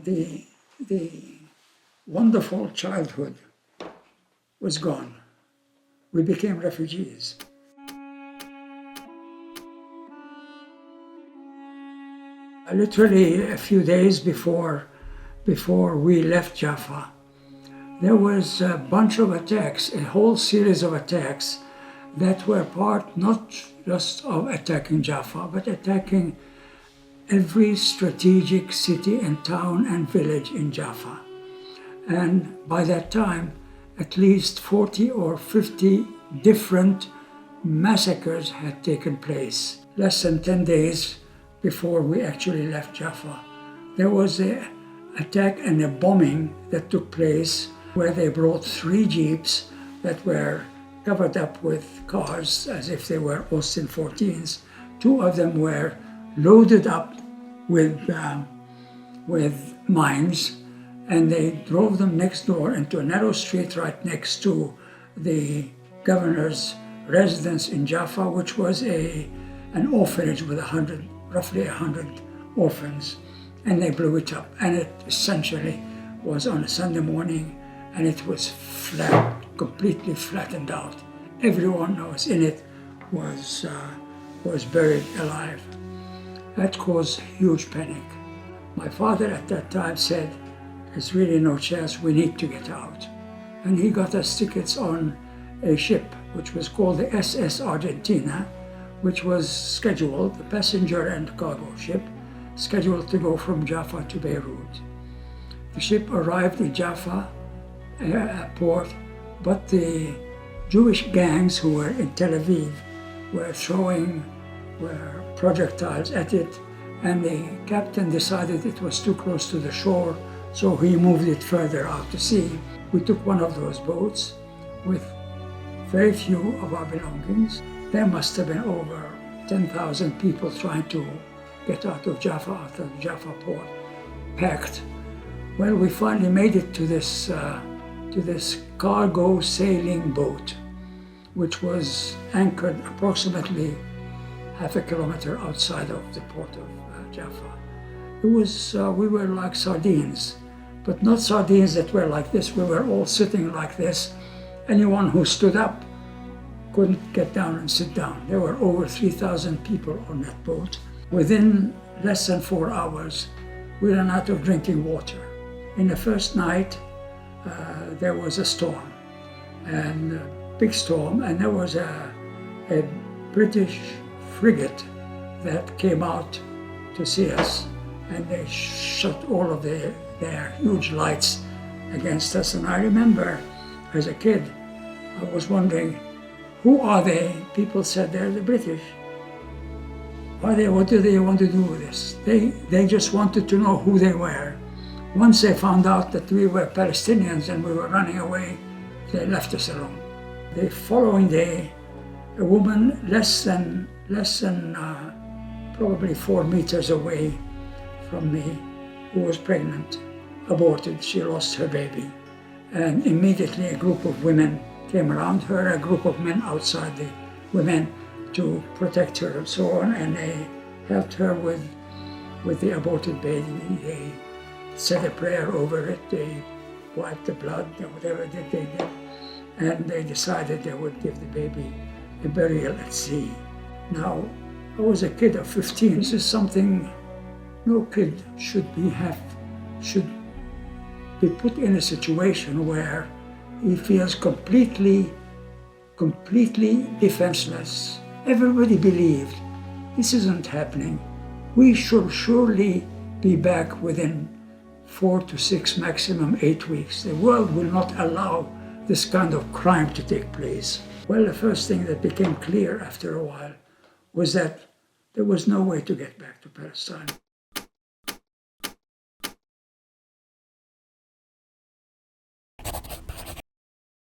the wonderful childhood was gone. We became refugees. Literally a few days before we left Jaffa, there was a bunch of attacks, a whole series of attacks that were part not just of attacking Jaffa, but attacking every strategic city and town and village in Jaffa. And by that time, at least 40 or 50 different massacres had taken place. Less than 10 days before we actually left Jaffa, there was an attack and a bombing that took place where they brought 3 jeeps that were covered up with cars as if they were Austin 14s. 2 of them were loaded up with mines, and they drove them next door into a narrow street right next to the governor's residence in Jaffa, which was an orphanage with roughly 100 orphans, and they blew it up. And it essentially was on a Sunday morning, and it was flat, completely flattened out. Everyone that was in it was buried alive. That caused huge panic. My father at that time said, "There's really no chance, we need to get out." And he got us tickets on a ship which was called the SS Argentina, which was scheduled, the passenger and cargo ship, scheduled to go from Jaffa to Beirut. The ship arrived in Jaffa port, but the Jewish gangs who were in Tel Aviv were throwing projectiles at it, and the captain decided it was too close to the shore, so he moved it further out to sea. We took one of those boats with very few of our belongings. There must have been over 10,000 people trying to get out of Jaffa, out of the Jaffa port, packed. Well, we finally made it to this cargo sailing boat, which was anchored approximately half a kilometer outside of the port of Jaffa. It was, we were like sardines, but not sardines that were like this. We were all sitting like this. Anyone who stood up couldn't get down and sit down. There were over 3,000 people on that boat. Within less than 4 hours, we ran out of drinking water. In the first night, there was a storm, and a big storm, and there was a British frigate that came out to see us, and they shot all of their huge lights against us. And I remember as a kid, I was wondering, who are they? People said they're the British. What do they want to do with this? They just wanted to know who they were. Once they found out that we were Palestinians and we were running away, they left us alone. The following day, a woman less than probably 4 meters away from me, who was pregnant, aborted. She lost her baby. And immediately a group of women came around her, a group of men outside the women to protect her and so on, and they helped her with the aborted baby. They said a prayer over it, they wiped the blood, or whatever they did, and they decided they would give the baby a burial at sea. Now, I was a kid of 15. This is something no kid should be put in a situation where he feels completely defenseless. Everybody believed this isn't happening. We should surely be back within 4 to 6, maximum 8 weeks. The world will not allow this kind of crime to take place. Well, the first thing that became clear after a while was that there was no way to get back to Palestine.